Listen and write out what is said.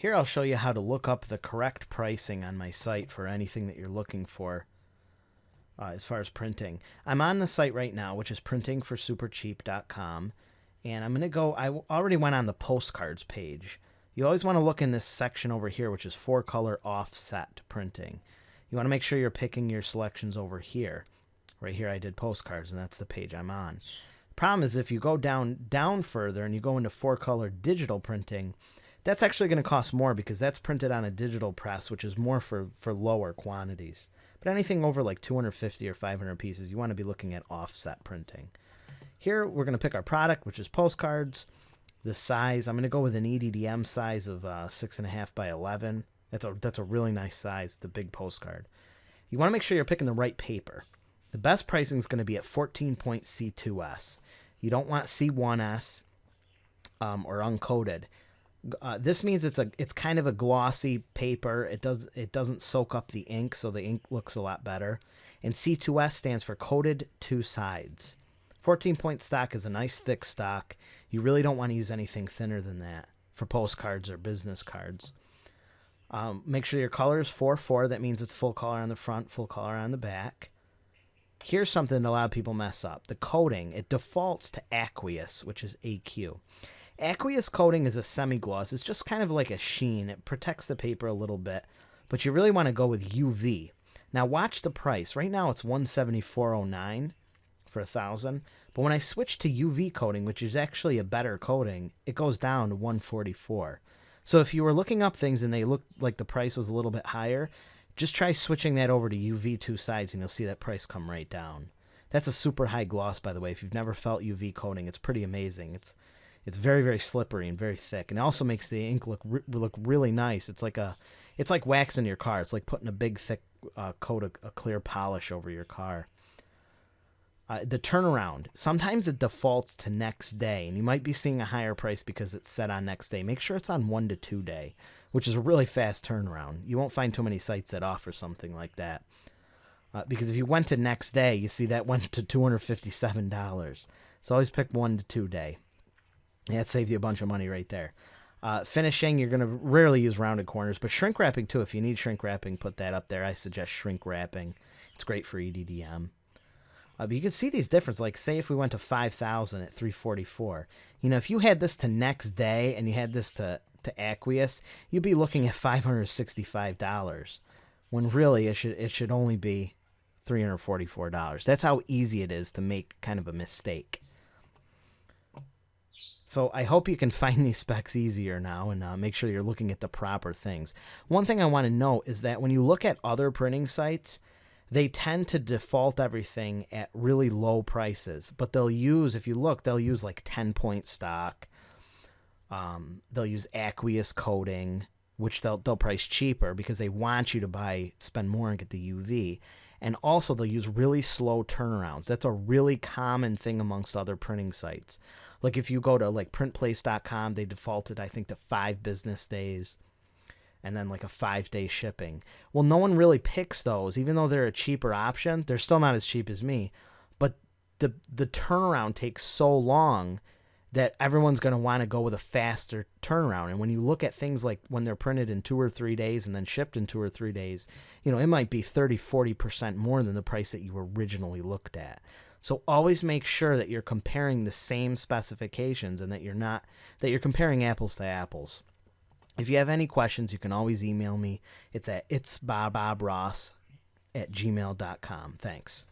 Here I'll show you how to look up the correct pricing on my site for anything that you're looking for as far as printing. I'm on the site right now, which is printingforsupercheap.com, and I'm going to go, I already went on the postcards page. You always want to look in this section over here, which is 4-color offset printing. You want to make sure you're picking your selections over here. Right here I did postcards, and that's the page I'm on. Problem is, if you go down further and you go into 4-color digital printing, that's actually going to cost more because that's printed on a digital press, which is more for lower quantities. But anything over like 250 or 500 pieces, you want to be looking at offset printing. Here we're going to pick our product, which is postcards. The size, I'm going to go with an EDDM size of 6.5 by 11. That's a really nice size. It's a big postcard. You want to make sure you're picking the right paper. The best pricing is going to be at 14-point C2S. You don't want C1S or uncoated. This means it's kind of a glossy paper. It doesn't soak up the ink, so the ink looks a lot better. And C2S stands for coated two sides. 14-point stock is a nice thick stock. You really don't want to use anything thinner than that for postcards or business cards. Make sure your color is 4-4. That means it's full color on the front, full color on the back. Here's something that a lot of people mess up. The coating, it defaults to aqueous, which is AQ. Aqueous coating is a semi-gloss. It's just kind of like a sheen. It protects the paper a little bit, but you really want to go with UV. Now watch the price. Right now it's $174.09 for 1,000, but when I switch to UV coating, which is actually a better coating, it goes down to $144. So if you were looking up things and they looked like the price was a little bit higher, just try switching that over to UV two sides and you'll see that price come right down. That's a super high gloss, by the way. If you've never felt UV coating, it's pretty amazing. It's very, very slippery and very thick, and it also makes the ink look really nice. It's like waxing your car. It's like putting a big thick coat of a clear polish over your car. The turnaround, sometimes it defaults to next day, and you might be seeing a higher price because it's set on next day. Make sure it's on 1 to 2 day, which is a really fast turnaround. You won't find too many sites that offer something like that. Because if you went to next day, you see that went to $257. So always pick 1 to 2 day. That saves you a bunch of money right there. Finishing, you're going to rarely use rounded corners, but shrink wrapping too. If you need shrink wrapping, put that up there. I suggest shrink wrapping. It's great for EDDM. But you can see these differences. Like, say if we went to 5,000 at 344. You know, if you had this to next day and you had this to aqueous, you'd be looking at $565. When really it should only be $344. That's how easy it is to make kind of a mistake. So I hope you can find these specs easier now and make sure you're looking at the proper things. One thing I want to note is that when you look at other printing sites, they tend to default everything at really low prices. But they'll use, if you look, they'll use like 10-point stock. They'll use aqueous coating, which they'll price cheaper because they want you to spend more and get the UV. And also they'll use really slow turnarounds. That's a really common thing amongst other printing sites. Like if you go to like printplace.com, they defaulted, I think, to 5 business days and then like a 5-day shipping. Well, no one really picks those. Even though they're a cheaper option, they're still not as cheap as me. But the turnaround takes so long that everyone's going to want to go with a faster turnaround. And when you look at things like when they're printed in 2 or 3 days and then shipped in 2 or 3 days, you know, it might be 30-40% more than the price that you originally looked at. So always make sure that you're comparing the same specifications and that you're comparing apples to apples. If you have any questions, you can always email me. It's at itsbobross@gmail.com. Thanks.